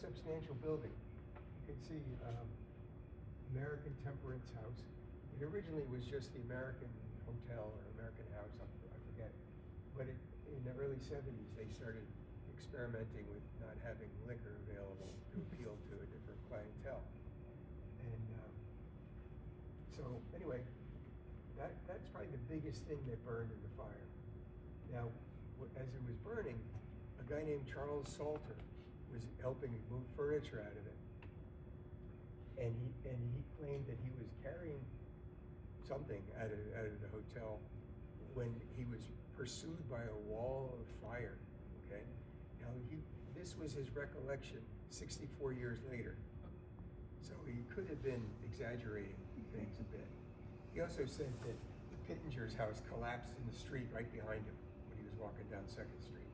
substantial building. You can see American Temperance House. It originally was just the American Hotel or American House, I forget. But in the early 70s, they started experimenting with not having liquor available to appeal to a different clientele. And so anyway, that's probably the biggest thing that burned in the fire. Now, as it was burning, a guy named Charles Salter was helping move furniture out of it. And he claimed that he was carrying something out of the hotel when he was pursued by a wall of fire, okay? Now, this was his recollection 64 years later. So he could have been exaggerating things a bit. He also said that the Pittenger's house collapsed in the street right behind him when he was walking down 2nd Street.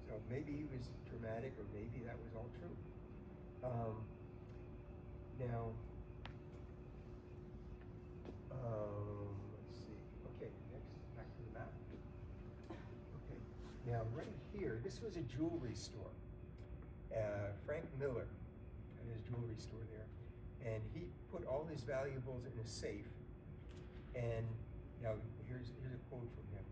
So maybe he was dramatic, or maybe that was all true. Now, let's see. Okay, next, back to the map. Okay, now right here, this was a jewelry store. Frank Miller had his jewelry store there. And he put all his valuables in a safe. And now here's a quote from him.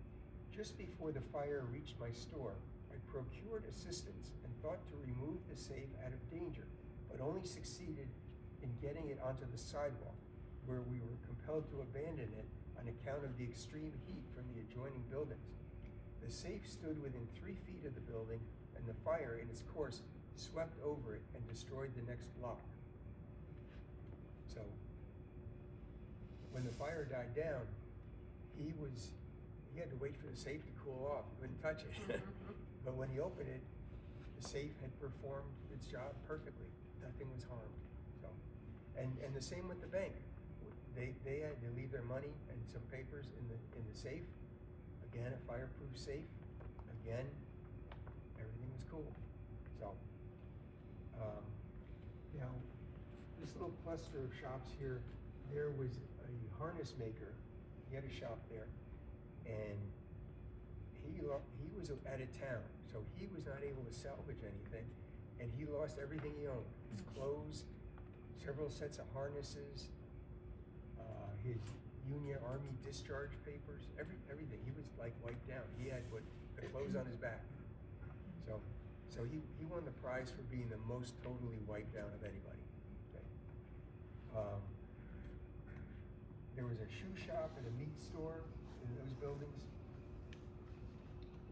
"Just before the fire reached my store, I procured assistance and thought to remove the safe out of danger, but only succeeded in getting it onto the sidewalk, where we were compelled to abandon it on account of the extreme heat from the adjoining buildings. The safe stood within 3 feet of the building, and the fire in its course swept over it and destroyed the next block." So when the fire died down, he had to wait for the safe to cool off. He couldn't touch it. But when he opened it, the safe had performed its job perfectly. Nothing was harmed. So, and the same with the bank. They had to leave their money and some papers in the safe. Again, a fireproof safe. Again, everything was cool. So now, this little cluster of shops here, there was a harness maker. He had a shop there, and he was out of town, so he was not able to salvage anything, and he lost everything he owned: his clothes, several sets of harnesses, his Union Army discharge papers, everything. He was like wiped out. He had the clothes on his back. So he won the prize for being the most totally wiped out of anybody. Okay. There was a shoe shop and a meat store in those buildings.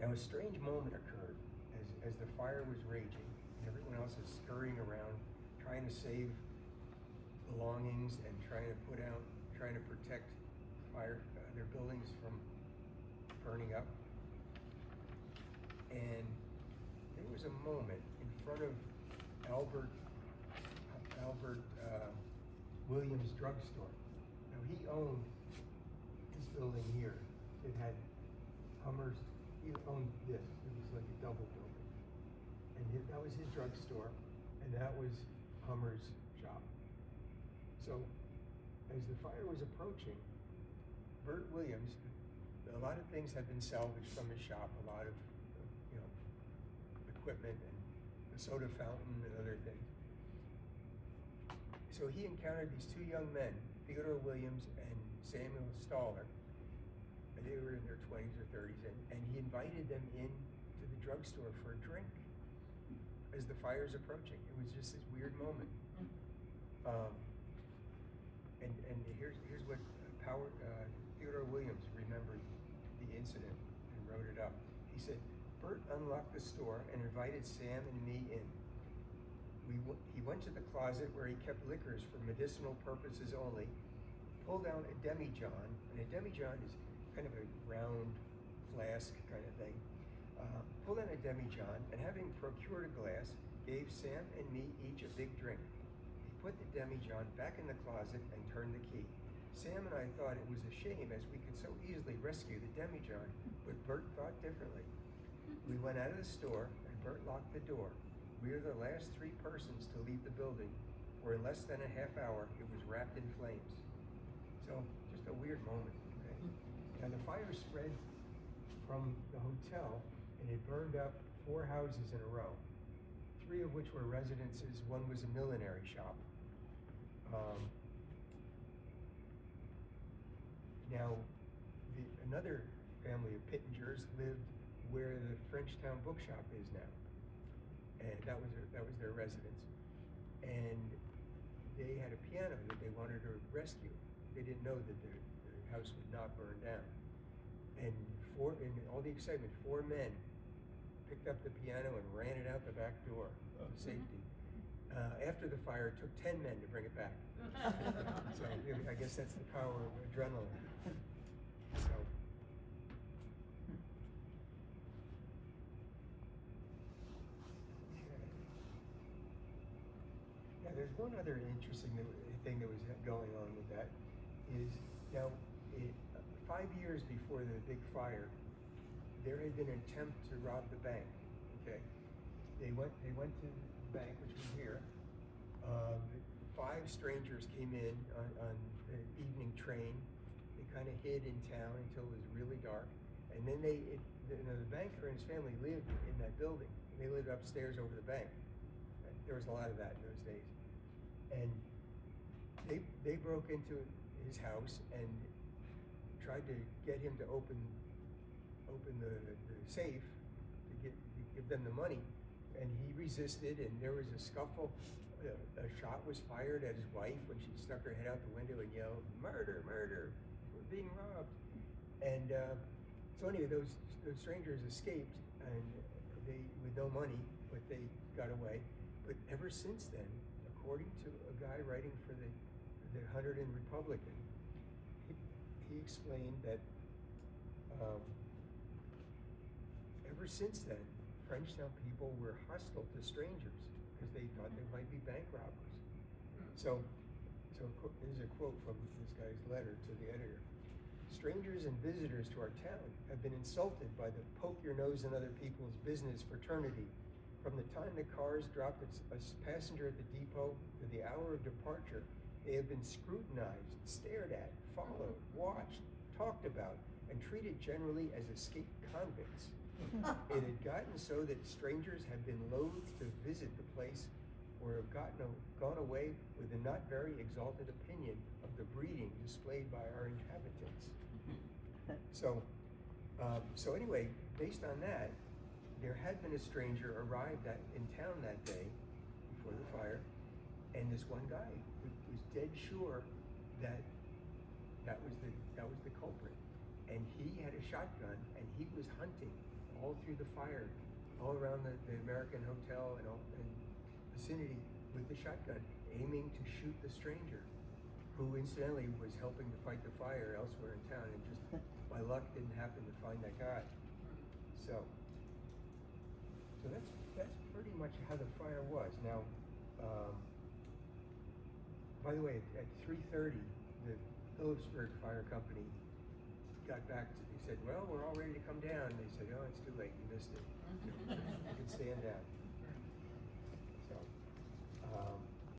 Now, a strange moment occurred as the fire was raging, and everyone else is scurrying around, trying to save belongings and trying to protect their buildings from burning up. And there was a moment in front of Albert Williams drugstore. Now, he owned this building here. It had Hummers. He owned this. It was like a double building. And that was his drugstore, and that was Hummer's shop. So as the fire was approaching, Bert Williams, a lot of things had been salvaged from his shop, a lot of equipment and the soda fountain and other things. So he encountered these 2 young men, Theodore Williams and Samuel Staller. And they were in their 20s or 30s, and he invited them in to the drugstore for a drink as the fire's approaching. It was just this weird moment. And here's what Theodore Williams remembered the incident and wrote it up. He said, "Bert unlocked the store and invited Sam and me in. He went to the closet where he kept liquors for medicinal purposes only, pulled out a demijohn," and a demijohn is kind of a round flask kind of thing, pulled out a demijohn, and having procured a glass, gave Sam and me each a big drink. He put the demijohn back in the closet and turned the key. Sam and I thought it was a shame, as we could so easily rescue the demijohn, but Bert thought differently. We went out of the store, and Bert locked the door. We were the last 3 persons to leave the building, for in less than a half hour, it was wrapped in flames. So, just a weird moment. Okay? And the fire spread from the hotel, and it burned up 4 houses in a row. three of which were residences. One was a millinery shop. Now, another family of Pittingers lived where the Frenchtown bookshop is now, and that was their residence. And they had a piano that they wanted to rescue. They didn't know that their house would not burn down. And in all the excitement, 4 men picked up the piano and ran it out the back door to safety. After the fire, it took 10 men to bring it back. So I guess that's the power of adrenaline. So. Yeah, there's one other interesting thing that was going on with that is now, 5 years before the big fire, there had been an attempt to rob the bank. Okay, they went to the bank, which was here. 5 strangers came in on an evening train. They kind of hid in town until it was really dark, and then the banker and his family lived in that building. They lived upstairs over the bank. There was a lot of that in those days, and they broke into his house and tried to get him to open the safe to give them the money, and he resisted, and there was a scuffle. A shot was fired at his wife when she stuck her head out the window and yelled, "Murder, murder, we're being robbed." And so anyway, those strangers escaped, and they with no money, but they got away. But ever since then, according to a guy writing for the Hunterdon Republican, he explained that ever since then, Frenchtown people were hostile to strangers because they thought they might be bank robbers. So this is a quote from this guy's letter to the editor. "Strangers and visitors to our town have been insulted by the poke your nose in other people's business fraternity. From the time the cars dropped a passenger at the depot to the hour of departure, they have been scrutinized, stared at, followed, watched, talked about, and treated generally as escaped convicts. It had gotten so that strangers have been loath to visit the place or have gone away with a not very exalted opinion of the breeding displayed by our inhabitants." So anyway, based on that, there had been a stranger arrived in town that day before the fire, and this one guy was dead sure that was the culprit, and he had a shotgun, and he was hunting all through the fire, all around the American Hotel and vicinity with the shotgun, aiming to shoot the stranger, who incidentally was helping to fight the fire elsewhere in town, and just by luck didn't happen to find that guy. So that's pretty much how the fire was. Now, by the way, at 3:30, the Phillipsburg Fire Company got back to, they said, "Well, we're all ready to come down." And they said, "Oh, it's too late, you missed it. You can stand down." So,